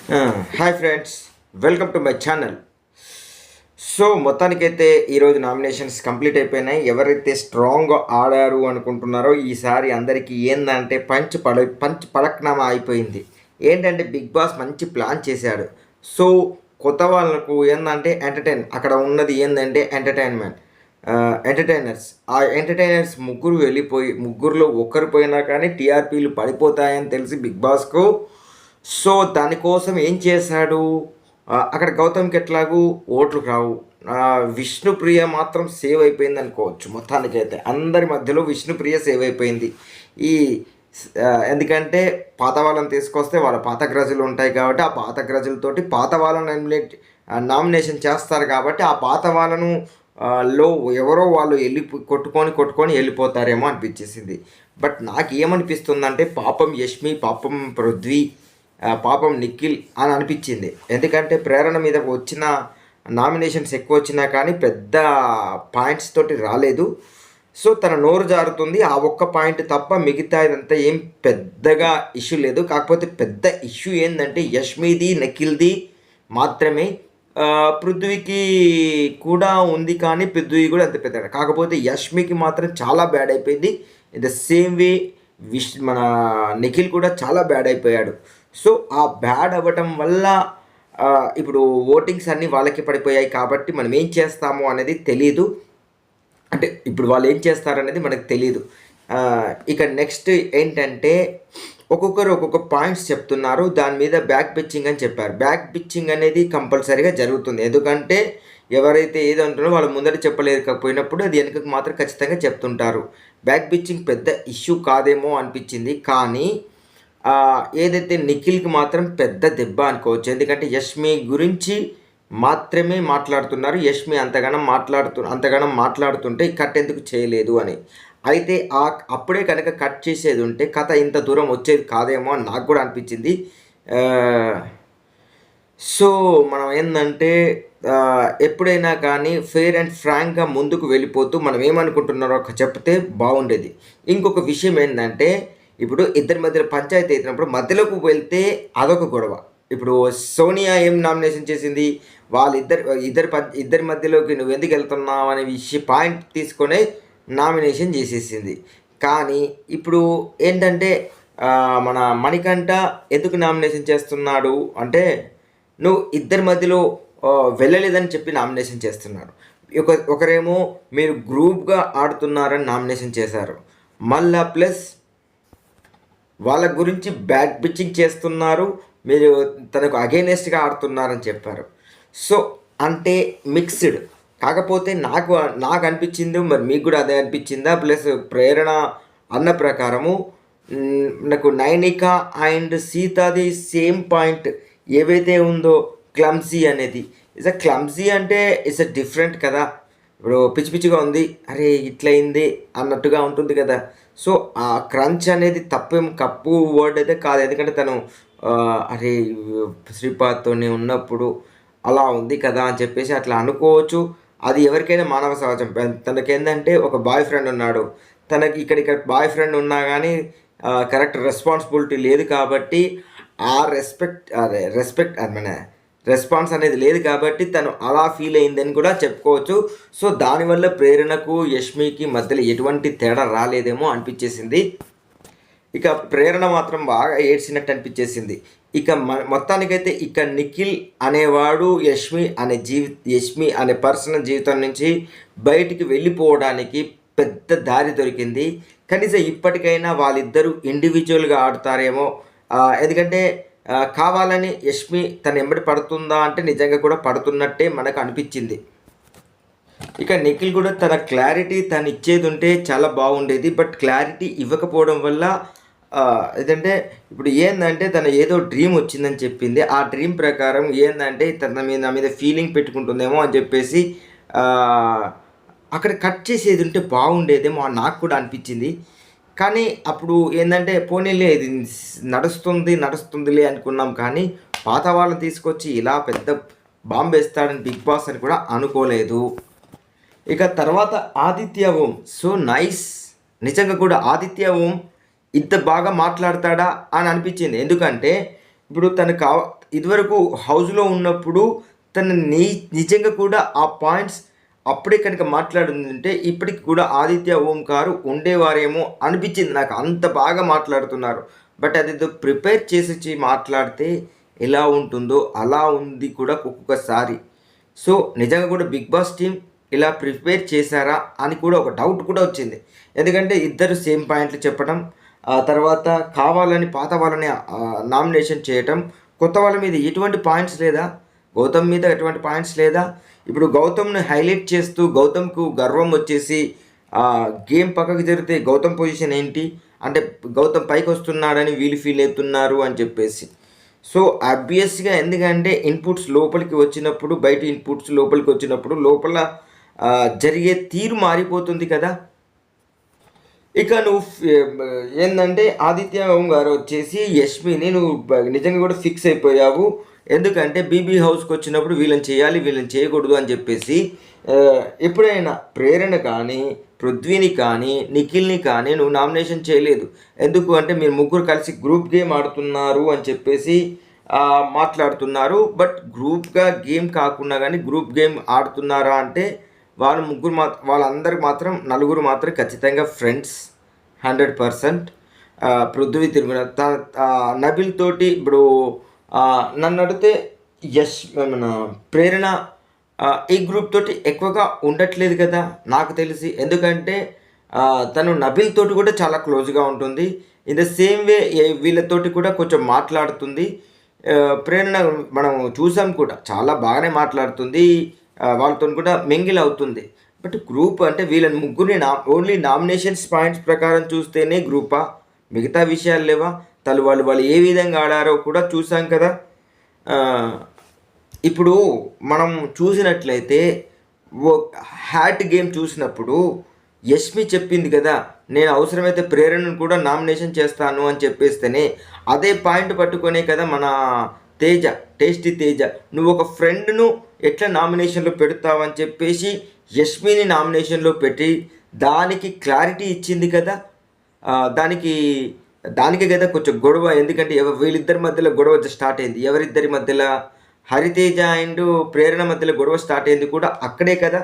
Hi friends, welcome to my channel. So మొత్తానికైతే ఈరోజు nominations complete అయిపోయినాయి. ఎవరైతే స్ట్రాంగ్గా ఆడారు అనుకుంటున్నారో ఈసారి అందరికీ ఏందంటే పంచ్ పలక్నామా అయిపోయింది. ఏంటంటే బిగ్ బాస్ మంచి ప్లాన్ చేశాడు. సో కొత్త వాళ్ళకు ఏంటంటే అక్కడ ఉన్నది ఏంటంటే ఎంటర్టైనర్స్. ఆ ఎంటర్టైనర్స్ ముగ్గురులో ఒక్కరు పోయినా కానీ టీఆర్పీలు పడిపోతాయని తెలిసి బిగ్ బాస్కు. సో దానికోసం ఏం చేశాడు, అక్కడ గౌతమ్కి ఎట్లాగూ ఓట్లు రావు, విష్ణుప్రియ మాత్రం సేవ్ అయిపోయింది అనుకోవచ్చు. మొత్తానికైతే అందరి మధ్యలో విష్ణుప్రియ సేవ్ అయిపోయింది. ఈ ఎందుకంటే పాత వాళ్ళని తీసుకొస్తే వాళ్ళ పాత గ్రజులు ఉంటాయి కాబట్టి ఆ పాత గ్రజులతోటి పాత వాళ్ళని నామినేషన్ చేస్తారు కాబట్టి ఆ పాత వాళ్ళను లో ఎవరో వాళ్ళు కొట్టుకొని వెళ్ళిపోతారేమో అనిపించేసింది. బట్ నాకు ఏమనిపిస్తుందంటే పాపం యష్మి, పాపం పృథ్వీ, పాపం నిఖిల్ అని అనిపించింది. ఎందుకంటే ప్రేరణ మీద వచ్చిన నామినేషన్స్ ఎక్కువ వచ్చినా కానీ పెద్ద పాయింట్స్ తోటి రాలేదు. సో తన నోరు జారుతుంది, ఆ ఒక్క పాయింట్ తప్ప మిగతా ఇదంతా ఏం పెద్దగా ఇష్యూ లేదు. కాకపోతే పెద్ద ఇష్యూ ఏంటంటే యష్మిది, నిఖిల్ది మాత్రమే. పృథ్వీకి కూడా ఉంది కానీ పృథ్వీ కూడా అంత పెద్ద, కాకపోతే యష్మికి మాత్రం చాలా బ్యాడ్ అయిపోయింది. ఇన్ ద సేమ్ వే మన నిఖిల్ కూడా చాలా బ్యాడ్ అయిపోయాడు. సో ఆ బ్యాడ్ అవ్వటం వల్ల ఇప్పుడు ఓటింగ్స్ అన్నీ వాళ్ళకి పడిపోయాయి కాబట్టి మనం ఏం చేస్తాము అనేది తెలీదు. అంటే ఇప్పుడు వాళ్ళు ఏం చేస్తారనేది మనకు తెలీదు. ఇక నెక్స్ట్ ఏంటంటే ఒక్కొక్కరు ఒక్కొక్క పాయింట్స్ చెప్తున్నారు, దాని మీద బ్యాక్ పిచ్చింగ్ అని చెప్పారు. బ్యాక్ పిచ్చింగ్ అనేది కంపల్సరీగా జరుగుతుంది. ఎందుకంటే ఎవరైతే ఏదంటున్నారో వాళ్ళు ముందర చెప్పలేకపోయినప్పుడు అది వెనుకకు మాత్రం ఖచ్చితంగా చెప్తుంటారు. బ్యాక్ పిచ్చింగ్ పెద్ద ఇష్యూ కాదేమో అనిపించింది, కానీ ఏదైతే నిఖిల్కి మాత్రం పెద్ద దెబ్బ అనుకోవచ్చు. ఎందుకంటే యష్మి గురించి మాత్రమే మాట్లాడుతున్నారు. యష్మి అంతగానం మాట్లాడుతుంటే కట్ ఎందుకు చేయలేదు అని. అయితే అప్పుడే కనుక కట్ చేసేది ఉంటే కథ ఇంత దూరం వచ్చేది కాదేమో అని నాకు కూడా అనిపించింది. సో మనం ఏంటంటే ఎప్పుడైనా కానీ ఫెయిర్ అండ్ ఫ్రాంక్గా ముందుకు వెళ్ళిపోతూ మనం ఏమనుకుంటున్నారో చెప్తే బాగుండేది. ఇంకొక విషయం ఏంటంటే ఇప్పుడు ఇద్దరి మధ్యలో పంచాయతీ అయినప్పుడు మధ్యలోకి వెళ్తే అదొక గొడవ. ఇప్పుడు సోనియా ఏం నామినేషన్ చేసింది, ఇద్దరి మధ్యలోకి నువ్వు ఎందుకు వెళ్తున్నావు అనే పాయింట్ తీసుకొని నామినేషన్ చేసేసింది. కానీ ఇప్పుడు ఏంటంటే మన మణికంఠ ఎందుకు నామినేషన్ చేస్తున్నాడు అంటే నువ్వు ఇద్దరి మధ్యలో వెళ్ళలేదని చెప్పి నామినేషన్ చేస్తున్నాడు. ఒకరేమో మీరు గ్రూప్గా ఆడుతున్నారని నామినేషన్ చేశారు, మళ్ళా ప్లస్ వాళ్ళ గురించి బ్యాడ్ పిచ్చింగ్ చేస్తున్నారు, మీరు తనకు అగైనెస్ట్గా ఆడుతున్నారని చెప్పారు. సో అంటే మిక్స్డ్. కాకపోతే నాకు అనిపించింది, మరి మీకు కూడా అదే అనిపించిందా? ప్లస్ ప్రేరణ అన్న ప్రకారము నాకు నైనిక అండ్ సీతాది సేమ్ పాయింట్ ఏవైతే ఉందో క్లమ్జీ అనేది. క్లమ్జీ అంటే ఇట్స్ డిఫరెంట్ కదా. ఇప్పుడు పిచ్చి పిచ్చిగా ఉంది, అరే ఇట్లయింది అన్నట్టుగా ఉంటుంది కదా. సో ఆ క్రంచ్ అనేది కప్పు వర్డ్ అయితే కాదు. ఎందుకంటే తను అరే శ్రీపాద్తోనే ఉన్నప్పుడు అలా ఉంది కదా అని చెప్పేసి అట్లా అనుకోవచ్చు. అది ఎవరికైనా మానవ సహజం. తనకేందంటే ఒక బాయ్ ఫ్రెండ్ ఉన్నాడు, తనకి ఇక్కడ బాయ్ ఫ్రెండ్ ఉన్నా కానీ కరెక్ట్ రెస్పాన్సిబిలిటీ లేదు కాబట్టి ఆ రెస్పెక్ట్ రెస్పాన్స్ అనేది లేదు కాబట్టి తను అలా ఫీల్ అయిందని కూడా చెప్పుకోవచ్చు. సో దానివల్ల ప్రేరణకు యష్మికి మధ్యలో ఎటువంటి తేడా రాలేదేమో అనిపించేసింది. ఇక ప్రేరణ మాత్రం బాగా ఏడ్చినట్టు అనిపించేసింది. ఇక మొత్తానికైతే ఇక నిఖిల్ అనేవాడు యష్మి అనే పర్సనల్ జీవితం నుంచి బయటికి వెళ్ళిపోవడానికి పెద్ద దారి దొరికింది. కనీసం ఇప్పటికైనా వాళ్ళిద్దరూ ఇండివిజువల్గా ఆడుతారేమో. ఎందుకంటే కావాలని యష్మి తను ఎంబడి పడుతుందా అంటే నిజంగా కూడా పడుతున్నట్టే మనకు అనిపించింది. ఇక నిఖిల్ కూడా తన క్లారిటీ తను ఇచ్చేది ఉంటే చాలా బాగుండేది. బట్ క్లారిటీ ఇవ్వకపోవడం వల్ల ఏదంటే ఇప్పుడు ఏంటంటే తన ఏదో డ్రీమ్ వచ్చిందని చెప్పింది. ఆ డ్రీమ్ ప్రకారం ఏంటంటే నా మీద ఫీలింగ్ పెట్టుకుంటుందేమో అని చెప్పేసి అక్కడ కట్ చేసేది ఉంటే బాగుండేదేమో నాకు కూడా అనిపించింది. కానీ అప్పుడు ఏంటంటే పోనీలే ఇది నడుస్తుందిలే అనుకున్నాం, కానీ పాత వాళ్ళని తీసుకొచ్చి ఇలా పెద్ద బాంబు వేస్తాడని బిగ్ బాస్ అని కూడా అనుకోలేదు. ఇక తర్వాత ఆదిత్య ఓం సో నైస్. నిజంగా కూడా ఆదిత్య ఓం ఇంత బాగా మాట్లాడతాడా అని అనిపించింది. ఎందుకంటే ఇప్పుడు ఇదివరకు హౌస్లో ఉన్నప్పుడు తను నిజంగా కూడా ఆ పాయింట్స్ అప్పుడే కనుక మాట్లాడుతుంటే ఇప్పటికి కూడా ఆదిత్య ఓంకార్ ఉండేవారేమో అనిపించింది నాకు. అంత బాగా మాట్లాడుతున్నారు. బట్ అది ప్రిపేర్ చేసి మాట్లాడితే ఎలా ఉంటుందో అలా ఉంది కూడా ఒక్కొక్కసారి. సో నిజంగా కూడా బిగ్ బాస్ టీం ఇలా ప్రిపేర్ చేశారా అని కూడా ఒక డౌట్ కూడా వచ్చింది. ఎందుకంటే ఇద్దరు సేమ్ పాయింట్లు చెప్పడం, ఆ తర్వాత కావాలని పాత వాళ్ళని నామినేషన్ చేయటం, కొత్త వాళ్ళ మీద ఎటువంటి పాయింట్స్ లేదా, గౌతమ్ మీద ఎటువంటి పాయింట్స్ లేదా. ఇప్పుడు గౌతమ్ని హైలైట్ చేస్తూ గౌతమ్కు గర్వం వచ్చేసి గేమ్ పక్కకు జరిగితే గౌతమ్ పొజిషన్ ఏంటి అంటే గౌతమ్ పైకి వస్తున్నాడని వీళ్ళు ఫీల్ అవుతున్నారు అని చెప్పేసి. సో ఆబ్వియస్గా ఎందుకంటే ఇన్పుట్స్ లోపలికి వచ్చినప్పుడు, బయట ఇన్పుట్స్ లోపలికి వచ్చినప్పుడు లోపల జరిగే తీరు మారిపోతుంది కదా. ఇక నువ్వు ఏంటంటే ఆదిత్య ఓం గారు వచ్చేసి యష్మిని నువ్వు నిజంగా కూడా ఫిక్స్ అయిపోయావు. ఎందుకంటే బీబీ హౌస్కి వచ్చినప్పుడు వీళ్ళని చేయాలి వీళ్ళని చేయకూడదు అని చెప్పేసి ఎప్పుడైనా ప్రేరణ కానీ పృథ్వీని కానీ నిఖిల్ని కానీ నువ్వు నామినేషన్ చేయలేదు. ఎందుకు అంటే మీరు ముగ్గురు కలిసి గ్రూప్ గేమ్ ఆడుతున్నారు అని చెప్పేసి మాట్లాడుతున్నారు. బట్ గ్రూప్గా గేమ్ కాకుండా కానీ గ్రూప్ గేమ్ ఆడుతున్నారా అంటే వాళ్ళు ముగ్గురు వాళ్ళందరికి మాత్రం నలుగురు మాత్రం ఖచ్చితంగా ఫ్రెండ్స్ 100%. పృథ్వీ తిరుగున నబిల్ తోటి ఇప్పుడు నన్ను అడిగితే మన ప్రేరణ ఈ గ్రూప్ తోటి ఎక్కువగా ఉండట్లేదు కదా నాకు తెలిసి. ఎందుకంటే తను నబిల్ తోటి కూడా చాలా క్లోజ్గా ఉంటుంది. ఇన్ ద సేమ్ వే వీళ్ళతోటి కూడా కొంచెం మాట్లాడుతుంది. ప్రేరణ మనం చూసాం కూడా చాలా బాగానే మాట్లాడుతుంది, వాళ్ళతో కూడా మింగిల్ అవుతుంది. బట్ గ్రూప్ అంటే వీళ్ళని ముగ్గురిని ఓన్లీ నామినేషన్స్ పాయింట్స్ ప్రకారం చూస్తేనే గ్రూపా, మిగతా విషయాలు లేవా? వాళ్ళు ఏ విధంగా ఆడారో కూడా చూసాం కదా. ఇప్పుడు మనం చూసినట్లయితే హ్యాట్ గేమ్ చూసినప్పుడు యష్మి చెప్పింది కదా నేను అవసరమైతే ప్రేరణను కూడా నామినేషన్ చేస్తాను అని చెప్పేస్తేనే అదే పాయింట్ పట్టుకొనే కదా మన టేస్టీ తేజ నువ్వు ఒక ఫ్రెండ్ను ఎట్లా నామినేషన్లో పెడతావని చెప్పేసి యష్మిని నామినేషన్లో పెట్టి దానికి క్లారిటీ ఇచ్చింది కదా. దానికి కదా కొంచెం గొడవ. ఎందుకంటే వీళ్ళిద్దరి మధ్యలో గొడవ స్టార్ట్ అయింది. ఎవరిద్దరి మధ్యలో? హరితేజ అండ్ ప్రేరణ మధ్యలో గొడవ స్టార్ట్ అయింది కూడా అక్కడే కదా.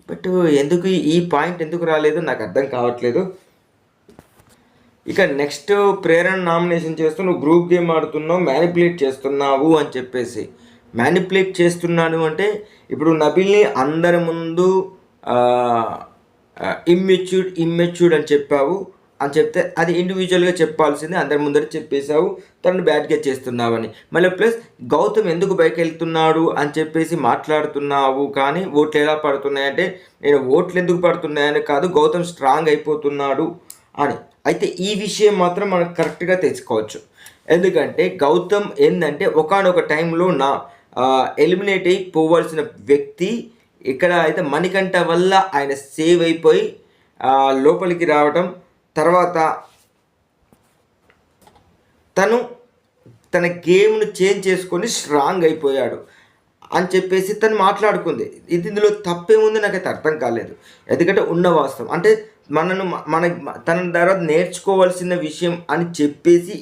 బట్ ఎందుకు ఈ పాయింట్ ఎందుకు రాలేదు నాకు అర్థం కావట్లేదు. ఇక నెక్స్ట్ ప్రేరణ నామినేషన్ చేస్తూ నువ్వు గ్రూప్ గేమ్ ఆడుతున్నావు, మ్యానిపులేట్ చేస్తున్నావు అని చెప్పేసి. మ్యానిపులేట్ చేస్తున్నాను అంటే ఇప్పుడు నబిల్ని అందరి ముందు ఇమ్మెచ్యూర్డ్ అని చెప్పావు అని చెప్తే అది ఇండివిజువల్గా చెప్పాల్సింది, అందరి ముందర చెప్పేశావు తనను బ్యాడ్గా చేస్తున్నావని. మళ్ళీ ప్లస్ గౌతమ్ ఎందుకు బయటకు వెళ్తున్నాడు అని చెప్పేసి మాట్లాడుతున్నావు. కానీ ఓట్లు ఎలా పడుతున్నాయంటే నేను ఓట్లు ఎందుకు పడుతున్నాయని కాదు, గౌతమ్ స్ట్రాంగ్ అయిపోతున్నాడు అని. అయితే ఈ విషయం మాత్రం మనం కరెక్ట్గా తెలుసుకోవచ్చు. ఎందుకంటే గౌతమ్ ఏంటంటే ఒకానొక టైంలో ఎలిమినేట్ అయి పోవాల్సిన వ్యక్తి ఇక్కడ అయితే మణికంఠ వల్ల ఆయన సేవ్ అయిపోయి లోపలికి రావడం, తర్వాత తన గేమ్ను చేంజ్ చేసుకొని స్ట్రాంగ్ అయిపోయాడు అని చెప్పేసి తను మాట్లాడుకుంది. ఇందులో తప్పేముంది నాకైతే అర్థం కాలేదు. ఎందుకంటే ఉన్న వాస్తవం అంటే తన ద్వారా నేర్చుకోవాల్సిన విషయం అని చెప్పేసి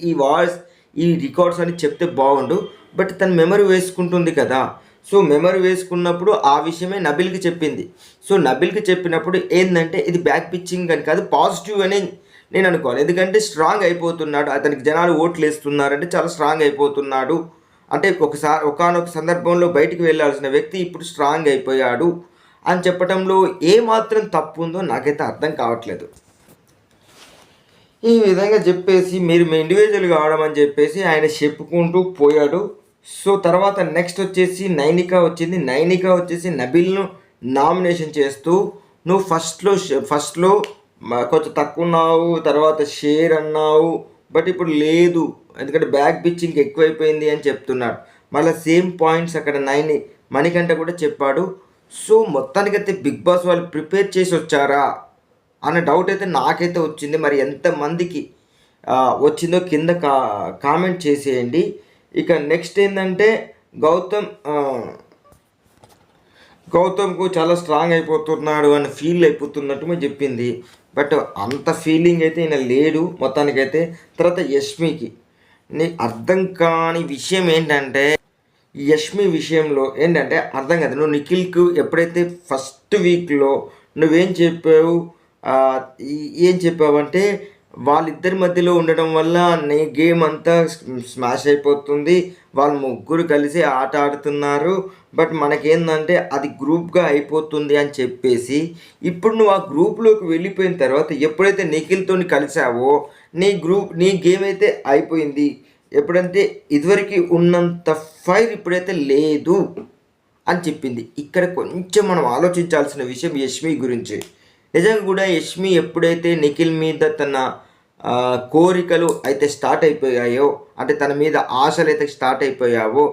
ఈ రికార్డ్స్ అని చెప్తే బాగుండు. బట్ తను మెమరీ వేసుకుంటుంది కదా. సో మెమరీ వేసుకున్నప్పుడు ఆ విషయమే నబిల్కి చెప్పింది. సో నబిల్కి చెప్పినప్పుడు ఏంటంటే ఇది బ్యాక్ పిచ్చింగ్ అని కాదు, పాజిటివ్ అని నేను అనుకోవాలి. ఎందుకంటే స్ట్రాంగ్ అయిపోతున్నాడు, అతనికి జనాలు ఓట్లు వేస్తున్నారంటే చాలా స్ట్రాంగ్ అయిపోతున్నాడు అంటే ఒకానొక సందర్భంలో బయటికి వెళ్ళాల్సిన వ్యక్తి ఇప్పుడు స్ట్రాంగ్ అయిపోయాడు అని చెప్పడంలో ఏమాత్రం తప్పు ఉందో నాకైతే అర్థం కావట్లేదు. ఈ విధంగా చెప్పేసి మీరు మీ ఇండివిజువల్గా ఆడమని చెప్పేసి ఆయన చెప్పుకుంటూ పోయాడు. సో తర్వాత నెక్స్ట్ వచ్చేసి నైనిక వచ్చింది. నైనిక వచ్చేసి నబిల్ను నామినేషన్ చేస్తూ నువ్వు ఫస్ట్లో కొంచెం తక్కువ ఉన్నావు, తర్వాత షేర్ అన్నావు, బట్ ఇప్పుడు లేదు ఎందుకంటే బ్యాక్ పిచ్చింగ్ ఎక్కువైపోయింది అని చెప్తున్నాడు. మళ్ళీ సేమ్ పాయింట్స్ అక్కడ మణికంఠ కూడా చెప్పాడు. సో మొత్తానికైతే బిగ్ బాస్ వాళ్ళు ప్రిపేర్ చేసి వచ్చారా అన్న డౌట్ అయితే నాకైతే వచ్చింది. మరి ఎంతమందికి వచ్చిందో కింద కామెంట్ చేసేయండి. ఇక నెక్స్ట్ ఏంటంటే గౌతమ్కు చాలా స్ట్రాంగ్ అయిపోతున్నాడు అని ఫీల్ అయిపోతున్నట్టు చెప్పింది. బట్ అంత ఫీలింగ్ అయితే ఈయన లేడు మొత్తానికైతే. తర్వాత నీకు అర్థం కాని విషయం ఏంటంటే యష్మి విషయంలో ఏంటంటే అర్థం కాదు. నువ్వు నిఖిల్కు ఎప్పుడైతే ఫస్ట్ వీక్లో నువ్వేం చెప్పావు, ఆ, ఏం చెప్పావంటే వాళ్ళిద్దరి మధ్యలో ఉండడం వల్ల నీ గేమ్ అంతా స్మాష్ అయిపోతుంది, వాళ్ళు ముగ్గురు కలిసి ఆట ఆడుతున్నారు, బట్ మనకేందంటే అది గ్రూప్గా అయిపోతుంది అని చెప్పేసి ఇప్పుడు నువ్వు ఆ గ్రూప్లోకి వెళ్ళిపోయిన తర్వాత ఎప్పుడైతే నిఖిల్తో కలిసావో నీ గేమ్ అయితే అయిపోయింది. ఎప్పుడంటే ఇదివరకు ఉన్నంత ఫైర్ ఇప్పుడైతే లేదు అని చెప్పింది. ఇక్కడ కొంచెం మనం ఆలోచించాల్సిన విషయం యష్మి గురించి. నిజంగా కూడా యష్మి ఎప్పుడైతే నిఖిల్ మీద తన కోరికలు అయితే స్టార్ట్ అయిపోయాయో, అంటే తన మీద ఆశలు అయితే స్టార్ట్ అయిపోయావో,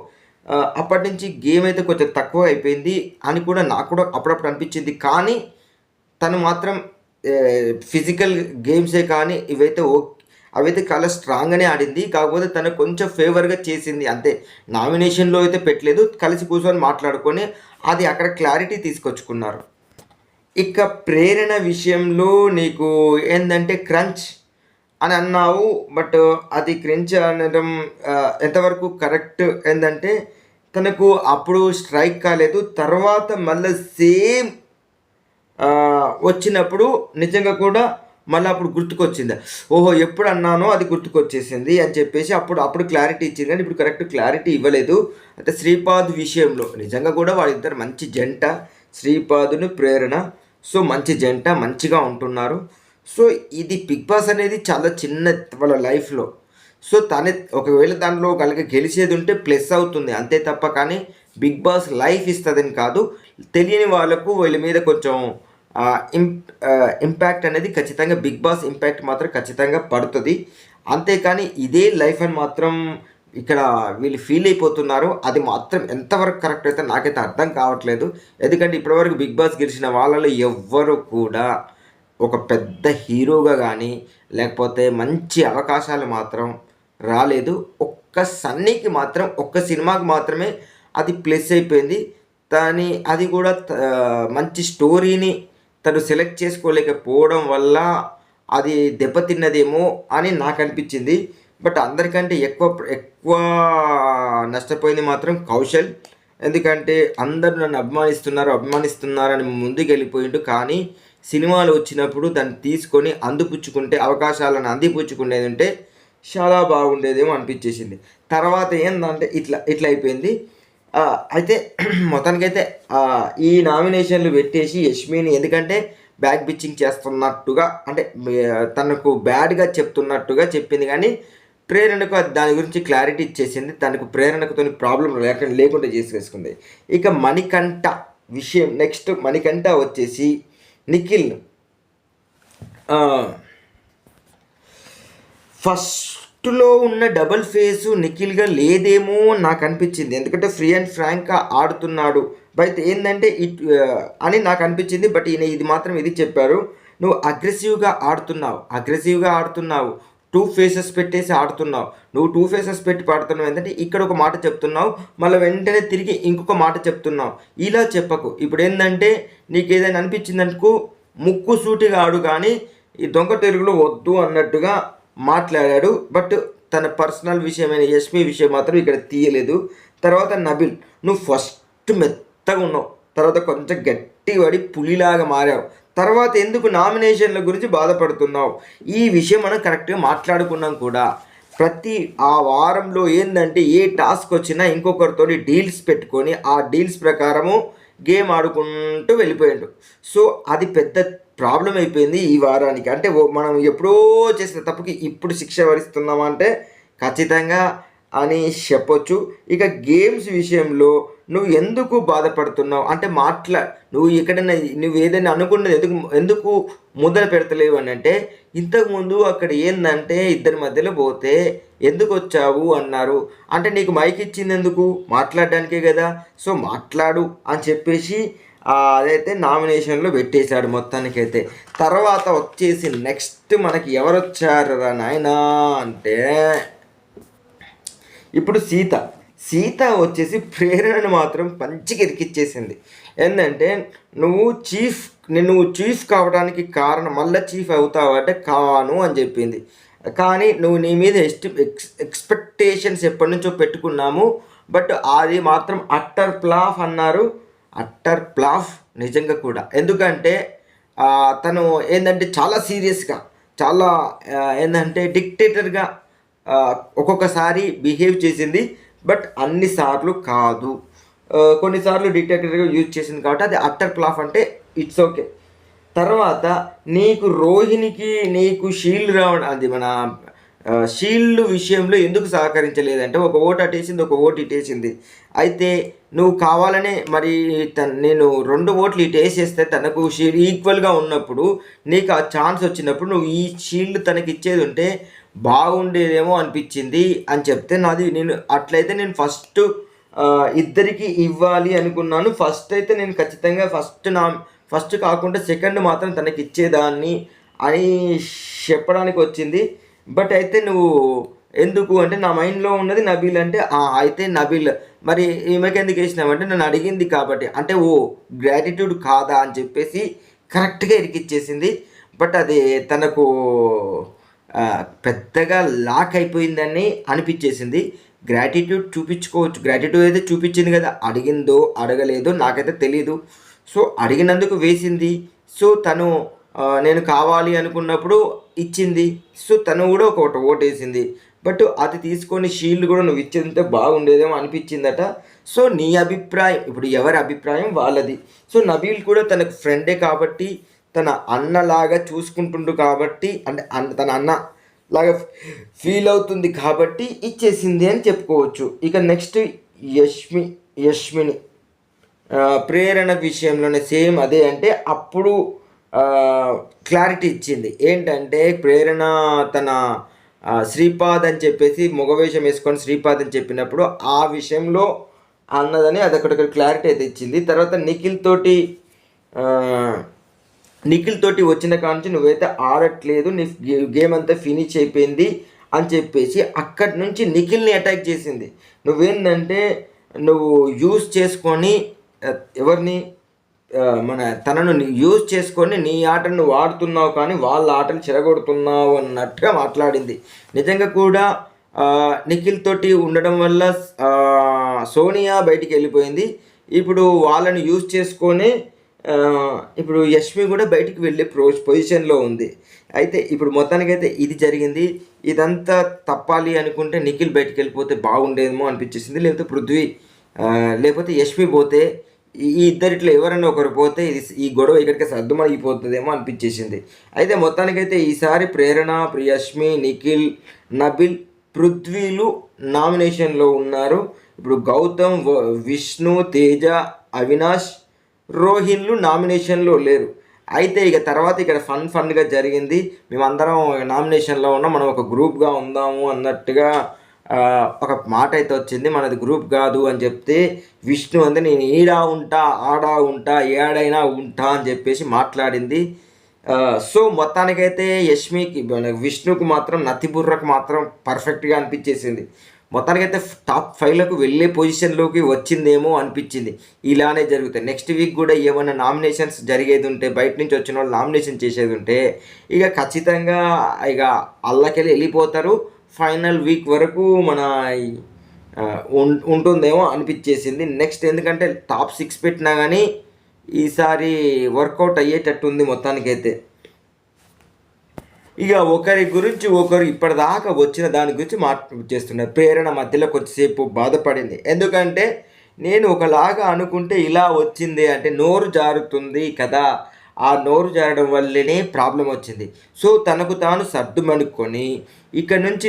అప్పటి నుంచి గేమ్ అయితే కొంచెం తక్కువ అయిపోయింది అని కూడా నాకు కూడా అప్పుడప్పుడు అనిపించింది. కానీ తను మాత్రం ఫిజికల్ గేమ్సే కానీ అవైతే చాలా స్ట్రాంగ్గానే ఆడింది. కాకపోతే తను కొంచెం ఫేవర్గా చేసింది అంతే. నామినేషన్లో అయితే పెట్టలేదు, కలిసి కూర్చొని మాట్లాడుకొని అది అక్కడ క్లారిటీ తీసుకొచ్చుకున్నారు. ఇక ప్రేరణ విషయంలో నీకు ఏంటంటే క్రంచ్ అని అన్నావు, బట్ అది క్రంచ్ అనడం ఎంతవరకు కరెక్ట్ ఏంటంటే తనకు అప్పుడు స్ట్రైక్ కాలేదు, తర్వాత మళ్ళీ సేమ్ వచ్చినప్పుడు నిజంగా కూడా మళ్ళీ అప్పుడు గుర్తుకొచ్చింది. ఓహో ఎప్పుడు అన్నానో అది గుర్తుకొచ్చేసింది అని చెప్పేసి అప్పుడు క్లారిటీ ఇచ్చింది. కానీ ఇప్పుడు కరెక్ట్ క్లారిటీ ఇవ్వలేదు. అయితే శ్రీపాద్ విషయంలో నిజంగా కూడా వాళ్ళిద్దరు మంచి జంట, శ్రీపాదుని ప్రేరణ. సో మంచి జంట, మంచిగా ఉంటున్నారు. సో ఇది బిగ్ బాస్ అనేది చాలా చిన్న వాళ్ళ లైఫ్లో. సో తనే ఒకవేళ దాంట్లో గెలిచేది ఉంటే ప్లస్ అవుతుంది అంతే తప్ప, కానీ బిగ్ బాస్ లైఫ్ ఇస్తుందని కాదు. తెలియని వాళ్ళకు వీళ్ళ మీద కొంచెం ఇంపాక్ట్ అనేది ఖచ్చితంగా, బిగ్ బాస్ ఇంపాక్ట్ మాత్రం ఖచ్చితంగా పడుతుంది. అంతేకాని ఇదే లైఫ్ అని మాత్రం ఇక్కడ వీళ్ళు ఫీల్ అయిపోతున్నారు. అది మాత్రం ఎంతవరకు కరెక్ట్ అయితే నాకైతే అర్థం కావట్లేదు. ఎందుకంటే ఇప్పటివరకు బిగ్ బాస్ గెలిచిన వాళ్ళలో ఎవ్వరు కూడా ఒక పెద్ద హీరోగా కానీ లేకపోతే మంచి అవకాశాలు మాత్రం రాలేదు. ఒక్క సన్నీకి మాత్రం, ఒక్క సినిమాకి మాత్రమే అది ప్లస్ అయిపోయింది. కానీ అది కూడా మంచి స్టోరీని తను సెలెక్ట్ చేసుకోలేకపోవడం వల్ల అది దెబ్బతిన్నదేమో అని నాకు అనిపించింది. బట్ అందరికంటే ఎక్కువ నష్టపోయింది మాత్రం కౌశల్. ఎందుకంటే అందరు నన్ను అభిమానిస్తున్నారని ముందుకు వెళ్ళిపోయిండు. కానీ సినిమాలు వచ్చినప్పుడు దాన్ని తీసుకొని అవకాశాలను అందిపుచ్చుకునేది ఉంటే చాలా బాగుండేదేమో అనిపించేసింది. తర్వాత ఏంటంటే ఇట్లా అయిపోయింది. అయితే మొత్తానికైతే ఈ నామినేషన్లు పెట్టేసి యష్మిని, ఎందుకంటే బ్యాక్ బిచ్చింగ్ చేస్తున్నట్టుగా, అంటే తనకు బ్యాడ్గా చెప్తున్నట్టుగా చెప్పింది. కానీ ప్రేరణకు దాని గురించి క్లారిటీ ఇచ్చేసింది. తనకు ప్రేరణకుతో ప్రాబ్లం లేకుండా చేసేసుకుంది. ఇక మణికంఠ విషయం, నెక్స్ట్ మణికంఠ వచ్చేసి నిఖిల్ ఫస్ట్లో ఉన్న డబుల్ ఫేసు నిఖిల్గా లేదేమో నాకు అనిపించింది. ఎందుకంటే ఫ్రీ అండ్ ఫ్రాంక్గా ఆడుతున్నాడు బట్ ఏంటంటే అని నాకు అనిపించింది. బట్ ఈయన ఇది చెప్పారు, నువ్వు అగ్రెసివ్గా ఆడుతున్నావు, 2 ఫేసెస్ పెట్టేసి ఆడుతున్నావు. నువ్వు 2 ఫేసెస్ పెట్టి పాడుతున్నావు. ఏంటంటే ఇక్కడ ఒక మాట చెప్తున్నావు, మళ్ళీ వెంటనే తిరిగి ఇంకొక మాట చెప్తున్నావు. ఇలా చెప్పకు. ఇప్పుడు ఏంటంటే నీకు ఏదైనా అనిపించిందనుకో ముక్కు సూటిగా ఆడు, కానీ ఈ దొంగ తెలుగులో వద్దు అన్నట్టుగా మాట్లాడాడు. బట్ తన పర్సనల్ విషయమైన యష్మి విషయం మాత్రం ఇక్కడ తీయలేదు. తర్వాత నబిల్, నువ్వు ఫస్ట్ మెత్తగా ఉన్నావు, తర్వాత కొంచెం గట్టి పడి పులిలాగా మారావు, తర్వాత ఎందుకు నామినేషన్ల గురించి బాధపడుతున్నావు? ఈ విషయం మనం కరెక్ట్గా మాట్లాడుకున్నాం కూడా. ప్రతి ఆ వారంలో ఏంటంటే ఏ టాస్క్ వచ్చినా ఇంకొకరితో డీల్స్ పెట్టుకొని ఆ డీల్స్ ప్రకారము గేమ్ ఆడుకుంటూ వెళ్ళిపోయాడు. సో అది పెద్ద ప్రాబ్లం అయిపోయింది ఈ వారానికి. అంటే మనం ఎప్పుడో చేసిన తప్పుకి ఇప్పుడు శిక్ష భరిస్తున్నామంటే ఖచ్చితంగా అని చెప్పొచ్చు. ఇక గేమ్స్ విషయంలో నువ్వు ఎందుకు బాధపడుతున్నావు అంటే నువ్వు ఎక్కడైనా నువ్వు ఏదైనా అనుకున్నది ఎందుకు మొదలు పెడతలేవు అని అంటే, ఇంతకుముందు అక్కడ ఏంటంటే ఇద్దరి మధ్యలో పోతే ఎందుకు వచ్చావు అన్నారు. అంటే నీకు మైక్ ఇచ్చింది ఎందుకు? మాట్లాడడానికే కదా. సో మాట్లాడు అని చెప్పేసి అదైతే నామినేషన్లో పెట్టేశాడు మొత్తానికైతే. తర్వాత వచ్చేసి నెక్స్ట్ మనకి ఎవరు వచ్చారు రా నాయనా అంటే, ఇప్పుడు సీత వచ్చేసి ప్రేరణను మాత్రం పంచికి ఇరికిచ్చేసింది. ఏంటంటే నువ్వు చీఫ్ కావడానికి కారణం, మళ్ళీ చీఫ్ అవుతావు అంటే కాను అని చెప్పింది. కానీ నువ్వు నీ మీద ఎక్స్పెక్టేషన్స్ ఎప్పటి నుంచో పెట్టుకున్నాము, బట్ అది మాత్రం అట్టర్ ప్లాఫ్ అన్నారు. అట్టర్ ప్లాఫ్ నిజంగా కూడా. ఎందుకంటే తను ఏంటంటే చాలా సీరియస్గా, చాలా ఏంటంటే డిక్టేటర్గా ఒక్కొక్కసారి బిహేవ్ చేసింది. బట్ అన్నిసార్లు కాదు, కొన్నిసార్లు డిక్టేటర్గా యూజ్ చేసింది కాబట్టి అది అట్టర్ ప్లాఫ్ అంటే ఇట్స్ ఓకే. తర్వాత నీకు రోహిణికి నీకు షీల్డ్ రావడం, అది మన షీల్డ్ విషయంలో ఎందుకు సహకరించలేదంటే ఒక ఓటు అటేసింది, ఒక ఓటు ఇటేసింది. అయితే నువ్వు కావాలనే మరి నేను 2 ఓట్లు ఇటు వేసేస్తే తనకు షీల్డ్ ఈక్వల్గా ఉన్నప్పుడు నీకు ఆ ఛాన్స్ వచ్చినప్పుడు నువ్వు ఈ షీల్డ్ తనకి ఇచ్చేది ఉంటే బాగుండేదేమో అనిపించింది అని చెప్తే నేను అట్లయితే నేను ఇద్దరికి ఇవ్వాలి అనుకున్నాను. ఫస్ట్ అయితే నేను ఖచ్చితంగా ఫస్ట్ కాకుండా సెకండ్ మాత్రం తనకి ఇచ్చేదాన్ని అని చెప్పడానికి వచ్చింది. బట్ అయితే నువ్వు ఎందుకు అంటే నా మైండ్లో ఉన్నది నబీల్ అంటే అయితే నబీల్ మరి ఈమెకి ఎందుకు వేసినావంటే నన్ను అడిగింది కాబట్టి, అంటే గ్రాటిట్యూడ్ కాదా అని చెప్పేసి కరెక్ట్గా ఇరికిచ్చేసింది. బట్ అది తనకు పెద్దగా లాక్ అయిపోయిందని అనిపించేసింది. గ్రాటిట్యూడ్ చూపించుకోవచ్చు, గ్రాటిట్యూడ్ అయితే చూపించింది కదా, అడిగిందో అడగలేదో నాకైతే తెలీదు. సో అడిగినందుకు వేసింది. సో తను నేను కావాలి అనుకున్నప్పుడు ఇచ్చింది. సో తను కూడా ఒక ఓటు వేసింది. బట్ అది తీసుకొని షీల్డ్ కూడా నువ్వు ఇచ్చేంత బాగుండేదేమో అనిపించిందట. సో నీ అభిప్రాయం, ఇప్పుడు ఎవరి అభిప్రాయం వాళ్ళది. సో నబీల్ కూడా తనకు ఫ్రెండే కాబట్టి, తన అన్నలాగా చూసుకుంటుండు కాబట్టి, అంటే తన అన్న లాగా ఫీల్ అవుతుంది కాబట్టి ఇచ్చేసింది అని చెప్పుకోవచ్చు. ఇక నెక్స్ట్ యష్మిని ప్రేరణ విషయంలోనే సేమ్ అదే. అంటే అప్పుడు క్లారిటీ ఇచ్చింది ఏంటంటే, ప్రేరణ తన శ్రీపాద్ అని చెప్పేసి మగవేషం వేసుకొని శ్రీపాద్ అని చెప్పినప్పుడు ఆ విషయంలో అన్నదని అది అక్కడ క్లారిటీ అయితే ఇచ్చింది. తర్వాత నిఖిల్ తోటి వచ్చిన కాంచి నువ్వైతే ఆడట్లేదు, నీ గేమ్ అంతా ఫినిష్ అయిపోయింది అని చెప్పేసి అక్కడి నుంచి నిఖిల్ని అటాక్ చేసింది. నువ్వేంటంటే నువ్వు యూజ్ చేసుకొని ఎవరిని తనను యూజ్ చేసుకొని నీ ఆటను నువ్వు ఆడుతున్నావు కానీ వాళ్ళ ఆటను చెరగొడుతున్నావు అన్నట్టుగా మాట్లాడింది. నిజంగా కూడా నిఖిల్ తోటి ఉండడం వల్ల సోనియా బయటికి వెళ్ళిపోయింది. ఇప్పుడు వాళ్ళని యూజ్ చేసుకొని ఇప్పుడు యష్మి కూడా బయటికి వెళ్ళే పొజిషన్లో ఉంది. అయితే ఇప్పుడు మొత్తానికైతే ఇది జరిగింది. ఇదంతా తప్పాలి అనుకుంటే నిఖిల్ బయటికి వెళ్ళిపోతే బాగుండేదేమో అనిపించేసింది, లేకపోతే పృథ్వీ లేకపోతే యష్మి పోతే, ఈ ఇద్దరిట్లో ఎవరైనా ఒకరు పోతే ఈ గొడవ ఇక్కడికి సర్దుమణిగిపోతుందేమో అనిపించేసింది. అయితే మొత్తానికైతే ఈసారి ప్రేరణ, యష్మి, నిఖిల్, నబిల్, పృథ్వీలు నామినేషన్లో ఉన్నారు. ఇప్పుడు గౌతమ్, విష్ణు, తేజ, అవినాష్, రోహిన్లు నామినేషన్లో లేరు. అయితే ఇక తర్వాత ఇక్కడ ఫన్గా జరిగింది. మేమందరం నామినేషన్లో ఉన్నాం, మనం ఒక గ్రూప్గా ఉందాము అన్నట్టుగా ఒక మాట అయితే వచ్చింది. మనది గ్రూప్ కాదు అని చెప్తే విష్ణు అంటే నేను ఈడా ఉంటా, ఆడా ఉంటా, ఏడైనా ఉంటా అని చెప్పేసి మాట్లాడింది. సో మొత్తానికైతే యష్మికి విష్ణుకు మాత్రం నతిబుర్రకు మాత్రం పర్ఫెక్ట్గా అనిపించేసింది. మొత్తానికైతే టాప్ 5లకు వెళ్ళే పొజిషన్లోకి వచ్చిందేమో అనిపించింది. ఇలానే జరుగుతాయి. నెక్స్ట్ వీక్ కూడా ఏమైనా నామినేషన్స్ జరిగేది ఉంటే, బయట నుంచి వచ్చిన వాళ్ళు నామినేషన్ చేసేది ఉంటే ఇక ఖచ్చితంగా ఇక అల్లకెళ్ళి వెళ్ళిపోతారు. ఫైనల్ వీక్ వరకు మన ఉంటుందేమో అనిపించేసింది. నెక్స్ట్ ఎందుకంటే టాప్ 6 పెట్టినా కానీ ఈసారి వర్కౌట్ అయ్యేటట్టు ఉంది మొత్తానికైతే. ఇక ఒకరి గురించి ఒకరు ఇప్పటిదాకా వచ్చిన దాని గురించి చేస్తున్నారు. ప్రేరణ మధ్యలో కొద్దిసేపు బాధపడింది. ఎందుకంటే నేను ఒకలాగా అనుకుంటే ఇలా వచ్చింది అంటే నోరు జారుతుంది కదా, ఆ నోరు జారడం వల్లనే ప్రాబ్లం వచ్చింది. సో తనకు తాను సర్దుమనుకొని ఇక్కడ నుంచి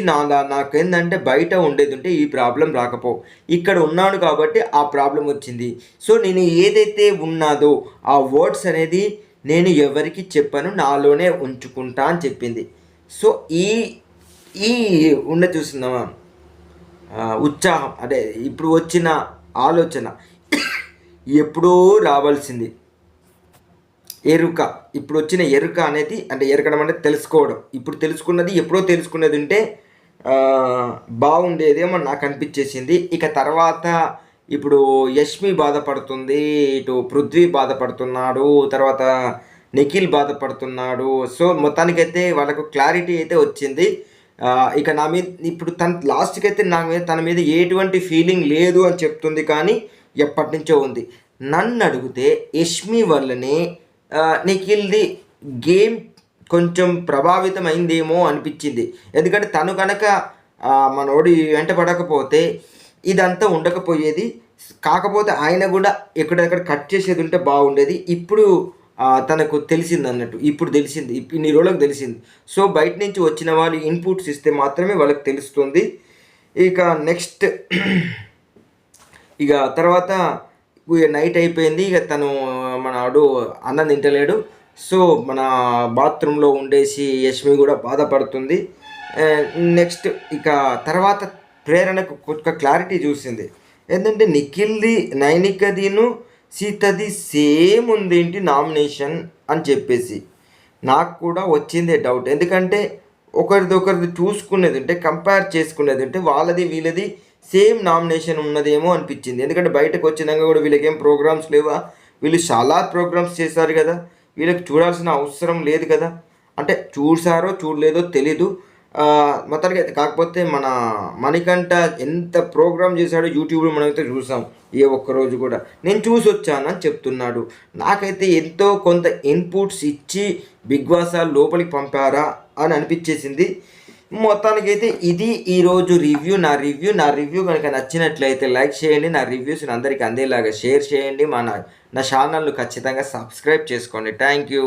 నాకేందంటే బయట ఉండేది ఉంటే ఈ ప్రాబ్లం రాకపో, ఇక్కడ ఉన్నాను కాబట్టి ఆ ప్రాబ్లం వచ్చింది. సో నేను ఏదైతే ఉన్నాదో ఆ వర్డ్స్ అనేది నేను ఎవరికి చెప్పను, నాలోనే ఉంచుకుంటా అని చెప్పింది. సో ఈ చూస్తున్నామా ఉత్సాహం, అదే ఇప్పుడు వచ్చిన ఆలోచన ఎప్పుడో రావాల్సింది ఎరుక, ఇప్పుడు వచ్చిన ఎరుక అనేది, అంటే ఎరకడం అంటే తెలుసుకోవడం. ఇప్పుడు తెలుసుకున్నది ఎప్పుడో తెలుసుకున్నది ఉంటే బాగుండేదేమో నాకు అనిపించేసింది. ఇక తర్వాత ఇప్పుడు యష్మి బాధపడుతుంది, ఇటు పృథ్వీ బాధపడుతున్నాడు, తర్వాత నిఖిల్ బాధపడుతున్నాడు. సో మొత్తానికైతే వాళ్ళకు క్లారిటీ అయితే వచ్చింది. ఇక నా మీద ఇప్పుడు లాస్ట్కి అయితే నా మీద తన మీద ఎటువంటి ఫీలింగ్ లేదు అని చెప్తుంది, కానీ ఎప్పటి నుంచో ఉంది. నన్ను అడిగితే యష్మి వల్లనే నిఖిల్ది గేమ్ కొంచెం ప్రభావితం అయిందేమో అనిపించింది. ఎందుకంటే తను కనుక మనోడి వెంట పడకపోతే ఇదంతా ఉండకపోయేది. కాకపోతే ఆయన కూడా ఎక్కడెక్కడ కట్ చేసేది ఉంటే బాగుండేది. ఇప్పుడు తనకు తెలిసింది అన్నట్టు, ఇప్పుడు తెలిసింది, ఇన్ని రోజులకు తెలిసింది. సో బయట నుంచి వచ్చిన వాళ్ళు ఇన్పుట్స్ ఇస్తే మాత్రమే వాళ్ళకి తెలుస్తుంది. ఇక నెక్స్ట్ ఇక తర్వాత నైట్ అయిపోయింది. ఇక తను మనవాడు అన్నం తింటలేడు. సో మన బాత్రూంలో ఉండేసి యష్మి కూడా బాధపడుతుంది. నెక్స్ట్ ఇక తర్వాత ప్రేరణకు ఒక క్లారిటీ చూసింది. ఏంటంటే నిఖిల్ది నైనికదిను సీతది సేమ్ ఉంది ఏంటి నామినేషన్ అని చెప్పేసి నాకు కూడా వచ్చిందే డౌట్. ఎందుకంటే ఒకరిది చూసుకునేది ఉంటే, కంపేర్ చేసుకునేది ఉంటే వాళ్ళది వీళ్ళది సేమ్ నామినేషన్ ఉన్నదేమో అనిపించింది. ఎందుకంటే బయటకు వచ్చినాక కూడా వీళ్ళకి ఏం ప్రోగ్రామ్స్ లేవా? వీళ్ళు చాలా ప్రోగ్రామ్స్ చేశారు కదా, వీళ్ళకి చూడాల్సిన అవసరం లేదు కదా. అంటే చూసారో చూడలేదో తెలీదు మొత్తానికి అయితే. కాకపోతే మన మణికంఠ ఎంత ప్రోగ్రామ్ చేశాడో యూట్యూబ్లో మనమైతే చూసాం. ఏ ఒక్కరోజు కూడా నేను చూసి వచ్చానని చెప్తున్నాడు. నాకైతే ఎంతో కొంత ఇన్పుట్స్ ఇచ్చి బిగ్ బాస్ లోపలికి పంపారా అని అనిపించేసింది. మొత్తానికైతే ఇది ఈరోజు రివ్యూ. నా రివ్యూ కనుక నచ్చినట్లయితే లైక్ చేయండి. నా రివ్యూస్ని అందరికీ అందేలాగా షేర్ చేయండి. నా ఛానల్ను ఖచ్చితంగా సబ్స్క్రైబ్ చేసుకోండి. Thank you.